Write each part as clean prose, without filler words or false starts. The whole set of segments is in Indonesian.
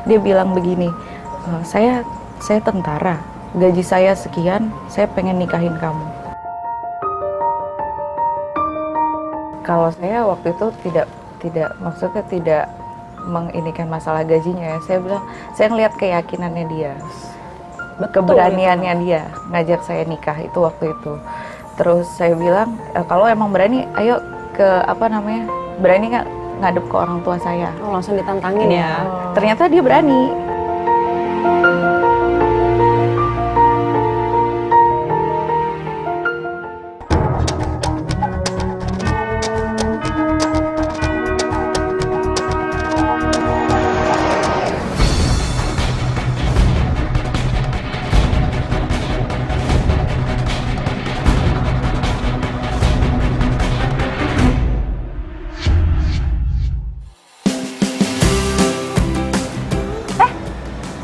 Dia bilang begini, saya tentara, gaji saya sekian, saya pengen nikahin kamu. Kalau saya waktu itu maksudnya tidak menginikan masalah gajinya ya. Saya bilang, saya ngelihat keyakinannya dia, keberaniannya dia ngajak saya nikah itu waktu itu. Terus saya bilang, kalau emang berani, ayo ke berani nggak ngadep ke orang tua saya. Oh, langsung ditantangin ya. Ternyata dia berani.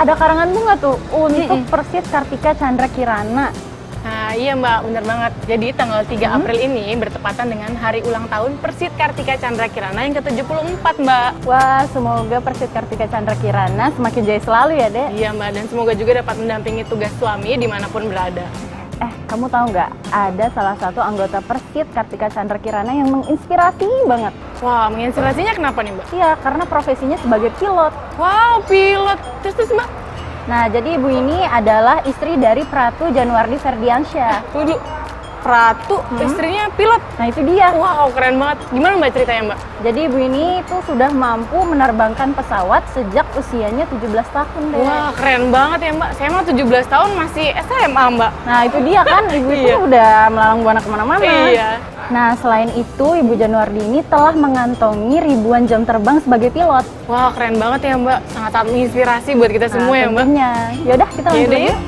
Ada karangan bunga tuh untuk Persit Kartika Chandra Kirana. Nah iya Mbak, bener banget. Jadi tanggal 3 April ini bertepatan dengan hari ulang tahun Persit Kartika Chandra Kirana yang ke-74 Mbak. Wah, semoga Persit Kartika Chandra Kirana semakin jaya selalu ya, Dek. Iya Mbak, dan semoga juga dapat mendampingi tugas suami dimanapun berada. Kamu tahu nggak? Ada salah satu anggota Persit Kartika Chandra Kirana yang menginspirasi banget. Wah, menginspirasinya kenapa nih Mbak? Iya, karena profesinya sebagai pilot. Wow, pilot. Terus Mbak? Nah, jadi ibu ini adalah istri dari Pratu Januardi Ferdiansyah. Tunggu, Pratu, istrinya pilot? Nah, itu dia. Wow, keren banget. Gimana Mbak ceritanya Mbak? Jadi ibu ini itu sudah mampu menerbangkan pesawat sejak usianya 17 tahun deh. Wah, keren banget ya Mbak. Saya mah 17 tahun masih SMA Mbak. Nah, itu dia kan, ibu itu Iya. udah melalang buana kemana-mana. Iya. Nah, selain itu, Ibu Januardi ini telah mengantongi ribuan jam terbang sebagai pilot. Wah, keren banget ya Mbak. Sangat menginspirasi buat kita semua ya Mbak. Tentunya. Yaudah, kita lanjut Yaudah, yuk. yuk.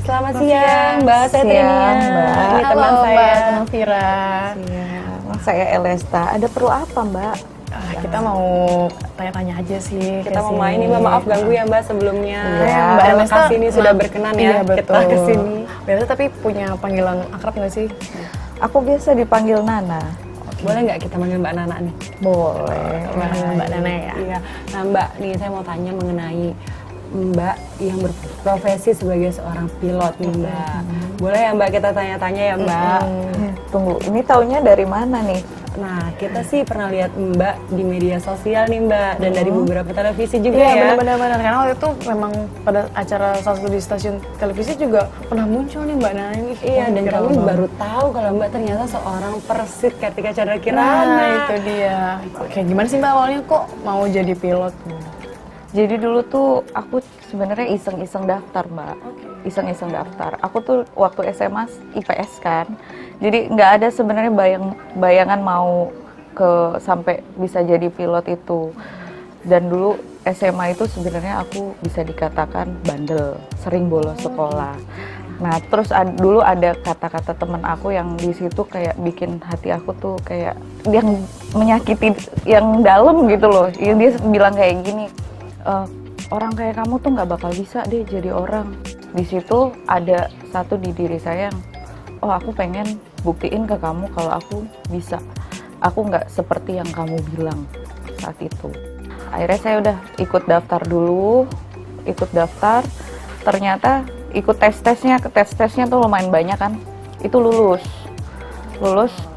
Selamat siang, Mbak. Saya Trinia. Mbak. Ini teman Halo, saya. Mbak, teman Vira. Saya Elesta. Ada perlu apa, Mbak? Kita mau tanya-tanya aja sih. Kita mau main nih, Mbak. Maaf ganggu ya, Mbak, sebelumnya. Iya. Mbak Elesta sini sudah berkenan ya Iya, betul. kita kesini. Biasa tapi punya panggilan akrab nggak sih? Aku biasa dipanggil Nana. Boleh nggak kita manggil Mbak Nana nih? Boleh. Mbak Nana ya. Iya. Nah, Mbak, nih saya mau tanya mengenai Mbak yang berprofesi sebagai seorang pilot nih, Mbak. Boleh ya, Mbak, kita tanya-tanya ya, Mbak? Tunggu, ini taunya dari mana nih? Nah, kita sih pernah lihat Mbak di media sosial nih, Mbak, dan dari beberapa televisi juga Iya, ya. benar-benar. Karena waktu itu memang pada acara salah satu di stasiun televisi juga pernah muncul nih Mbak Nana ini. Iya, dan viral kami banget. baru tahu kalau Mbak ternyata seorang Persit Kartika Chandra Kirana. Nah, itu dia. Kayak gimana sih Mbak awalnya kok mau jadi pilot? Jadi dulu tuh aku sebenarnya iseng-iseng daftar, Mbak. Iseng-iseng daftar. Aku tuh waktu SMA IPS kan. Jadi nggak ada sebenarnya bayangan mau sampai bisa jadi pilot itu. Dan dulu SMA itu sebenarnya aku bisa dikatakan bandel, sering bolos sekolah. Nah, terus dulu ada kata-kata teman aku yang di situ kayak bikin hati aku tuh kayak yang menyakiti yang dalam gitu loh. Dia bilang kayak gini, orang kayak kamu tuh nggak bakal bisa deh jadi orang. Di situ ada satu di diri saya yang, aku pengen buktiin ke kamu kalau aku bisa. Aku nggak seperti yang kamu bilang saat itu. Akhirnya saya udah ikut daftar dulu, ternyata ikut tes-tesnya tuh lumayan banyak kan. Itu lulus,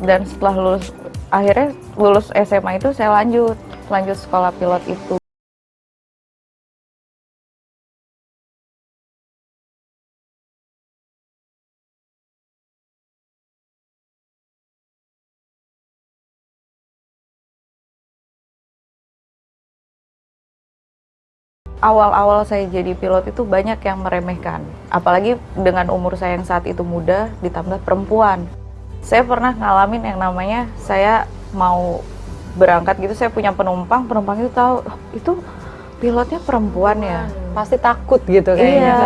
dan setelah akhirnya lulus SMA itu saya lanjut sekolah pilot itu. awal-awal saya jadi pilot itu banyak yang meremehkan. Apalagi dengan umur saya yang saat itu muda, ditambah perempuan. Saya pernah ngalamin yang namanya saya mau berangkat gitu, saya punya penumpang itu tahu, "Oh, itu pilotnya perempuan ya." Pasti takut gitu kayaknya. Iya.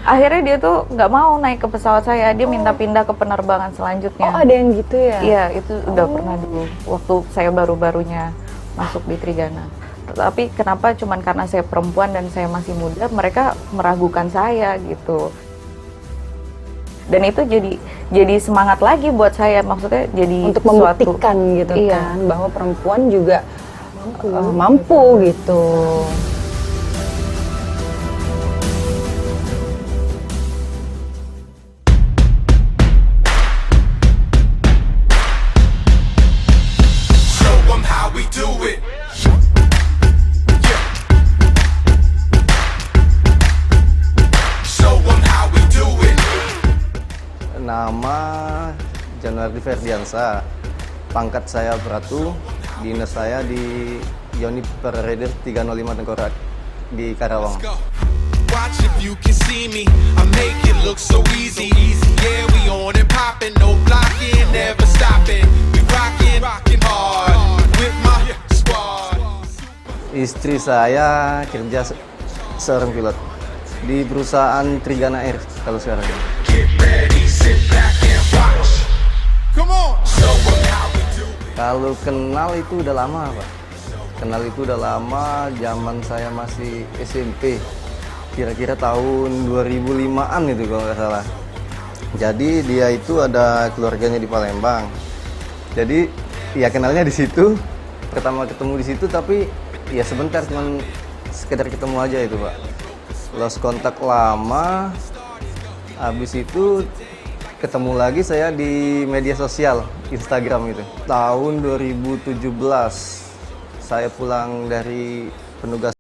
Akhirnya dia tuh nggak mau naik ke pesawat saya, dia minta pindah ke penerbangan selanjutnya. Oh, ada yang gitu ya? Iya, itu udah pernah dulu, waktu saya baru-barunya masuk di Trigana. Tapi kenapa cuman karena saya perempuan dan saya masih muda, mereka meragukan saya gitu. Dan itu jadi semangat lagi buat saya, maksudnya jadi Untuk suatu, membuktikan gitu iya, kan, bahwa perempuan juga mampu gitu. Show 'em how we do it. Yeah. Show 'em how we do it. Nama Januari Ferdiansa, pangkat saya Pratu, dinas saya di Unit Raider 305 Tengkorak di Karawang. Go. Watch if you can see me. I make it look so easy. Yeah, we on and popping, no blocking, never stopping. We rocking hard with my squad. Istri saya kerja seorang pilot di perusahaan Trigana Air kalau sekarang. Get ready, sit back and watch. Come on. Show 'em how we do it. Kalau kenal itu udah lama, Pak. Kenal itu udah lama, zaman saya masih SMP. Kira-kira tahun 2005-an itu kalau nggak salah. Jadi dia itu ada keluarganya di Palembang. Jadi ya kenalnya di situ. Pertama ketemu di situ, tapi ya sebentar, cuman sekedar ketemu aja itu, Pak. Lost kontak lama. Habis itu ketemu lagi saya di media sosial, Instagram gitu. Tahun 2017 saya pulang dari penugasan.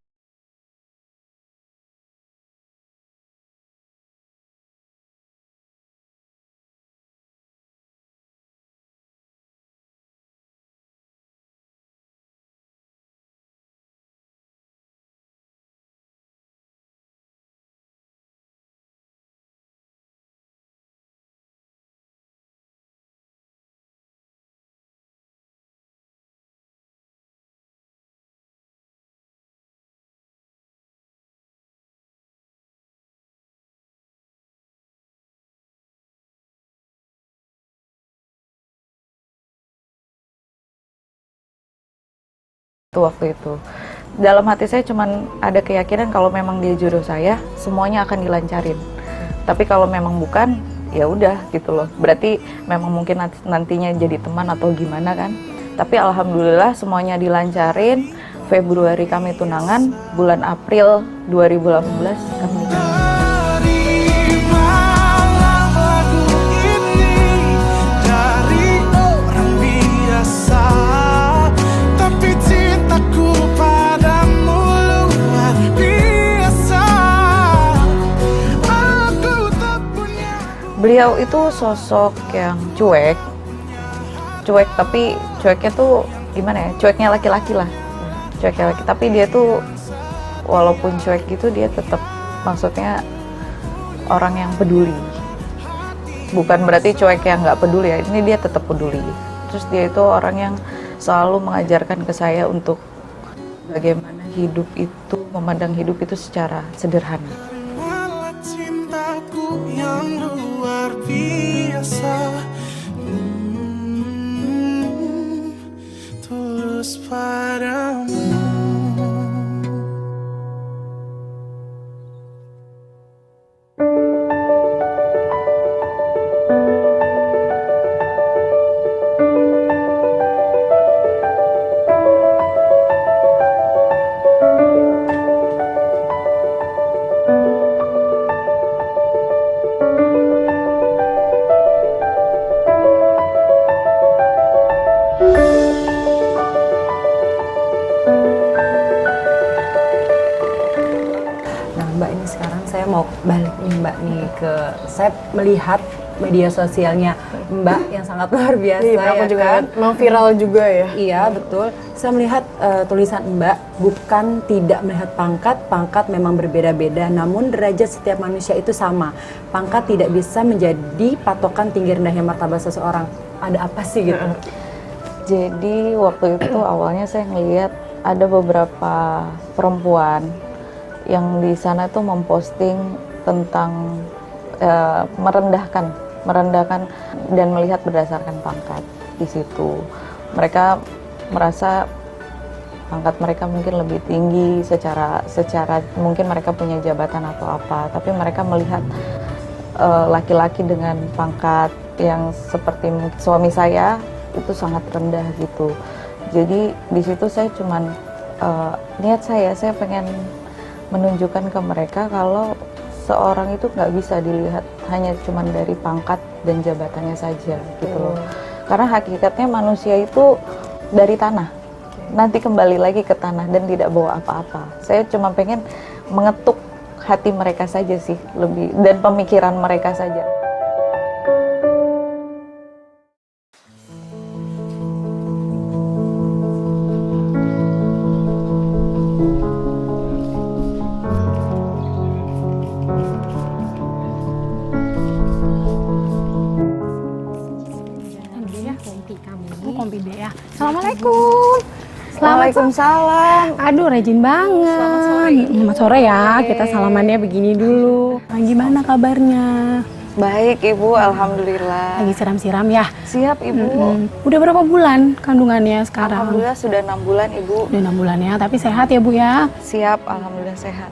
waktu itu. Dalam hati saya cuman ada keyakinan kalau memang dia jodoh saya, semuanya akan dilancarin. Tapi kalau memang bukan, ya udah gitu loh. Berarti memang mungkin nantinya jadi teman atau gimana kan. Tapi alhamdulillah semuanya dilancarin. Februari kami tunangan, bulan April 2018 kami nikah. Terimalah lagu ini dari orang biasa, tapi cintaku padamu luar biasa. Aku tak punya. Beliau itu sosok yang cuek tapi cueknya tuh gimana ya, cueknya laki-laki lah, cueknya laki, tapi dia tuh walaupun cuek gitu dia tetap, maksudnya orang yang peduli, bukan berarti cuek yang nggak peduli ya, ini dia tetap peduli. Terus dia itu orang yang selalu mengajarkan ke saya untuk bagaimana hidup itu, memandang hidup itu secara sederhana. Terimalah cintaku yang luar biasa, tulus padamu. Nah Mbak, ini sekarang saya mau balik nih Mbak nih ke, saya melihat media sosialnya Mbak yang sangat luar biasa. Iya, aku ya juga kan? mau viral juga ya. Iya betul. Saya melihat tulisan Mbak, bukan tidak melihat pangkat, pangkat memang berbeda-beda, namun derajat setiap manusia itu sama. Pangkat tidak bisa menjadi patokan tinggi rendahnya martabat seseorang. Ada apa sih gitu? Jadi waktu itu awalnya saya ngelihat ada beberapa perempuan yang di sana tuh memposting tentang merendahkan dan melihat berdasarkan pangkat di situ. Mereka merasa pangkat mereka mungkin lebih tinggi secara mungkin mereka punya jabatan atau apa, tapi mereka melihat laki-laki dengan pangkat yang seperti suami saya itu sangat rendah gitu. Jadi di situ saya cuman niat saya pengen menunjukkan ke mereka kalau seorang itu nggak bisa dilihat hanya cuman dari pangkat dan jabatannya saja gitu loh. Karena hakikatnya manusia itu dari tanah, nanti kembali lagi ke tanah dan tidak bawa apa-apa. Saya cuma pengen mengetuk hati mereka saja sih, lebih, dan pemikiran mereka saja. Kompi deh ya. Assalamualaikum. Waalaikumsalam. Aduh, rajin banget. Selamat sore ya. Kita salamannya begini dulu. Gimana kabarnya? Baik Ibu, alhamdulillah. Lagi siram-siram ya? Siap Ibu. Udah berapa bulan kandungannya sekarang? Alhamdulillah sudah 6 bulan Ibu. Udah 6 bulan ya, tapi sehat ya Bu ya? Siap, alhamdulillah sehat.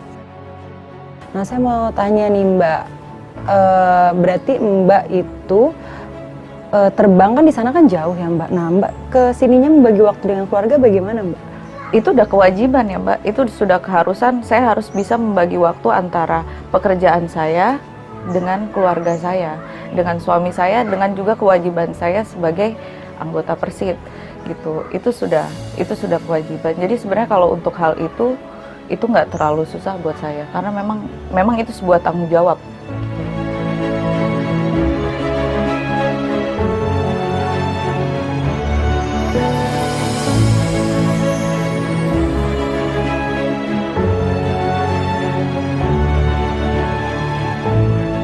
Nah saya mau tanya nih Mbak, berarti Mbak itu terbang kan di sana kan jauh ya Mbak. Nah Mbak kesininya membagi waktu dengan keluarga bagaimana Mbak? Itu udah kewajiban ya Mbak, itu sudah keharusan. Saya harus bisa membagi waktu antara pekerjaan saya dengan keluarga saya, dengan suami saya, dengan juga kewajiban saya sebagai anggota Persit gitu. Itu sudah kewajiban. Jadi sebenarnya kalau untuk hal itu nggak terlalu susah buat saya karena memang itu sebuah tanggung jawab.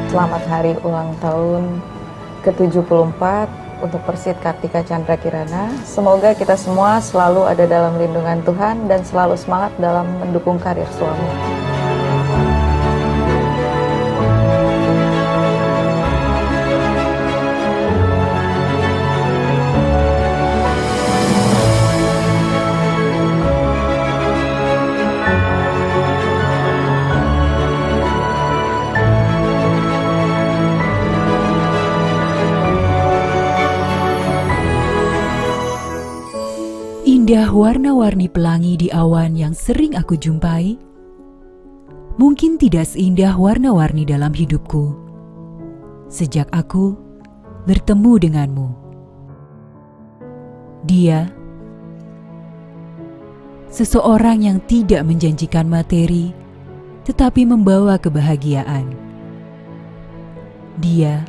Selamat hari ulang tahun ke-74 untuk Persit Kartika Chandra Kirana. Semoga kita semua selalu ada dalam lindungan Tuhan dan selalu semangat dalam mendukung karir suami. Indah warna-warni pelangi di awan yang sering aku jumpai, mungkin tidak seindah warna-warni dalam hidupku sejak aku bertemu denganmu. Dia, seseorang yang tidak menjanjikan materi, tetapi membawa kebahagiaan. Dia,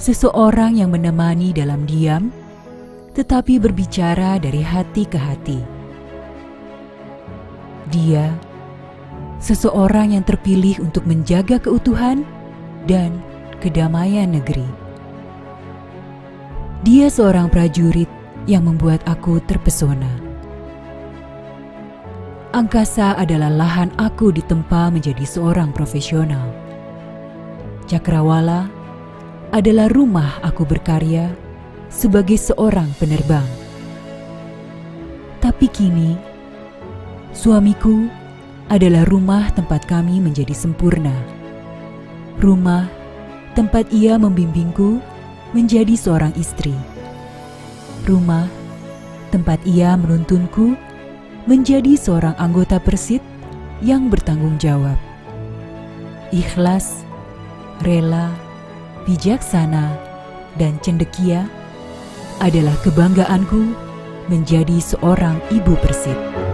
seseorang yang menemani dalam diam, tetapi berbicara dari hati ke hati. Dia, seseorang yang terpilih untuk menjaga keutuhan dan kedamaian negeri. Dia seorang prajurit yang membuat aku terpesona. Angkasa adalah lahan aku ditempa menjadi seorang profesional. Cakrawala adalah rumah aku berkarya sebagai seorang penerbang. Tapi kini, suamiku adalah rumah tempat kami menjadi sempurna. Rumah tempat ia membimbingku menjadi seorang istri. Rumah tempat ia menuntunku menjadi seorang anggota Persit yang bertanggung jawab. Ikhlas, rela, bijaksana, dan cendekia adalah kebanggaanku menjadi seorang ibu Persit.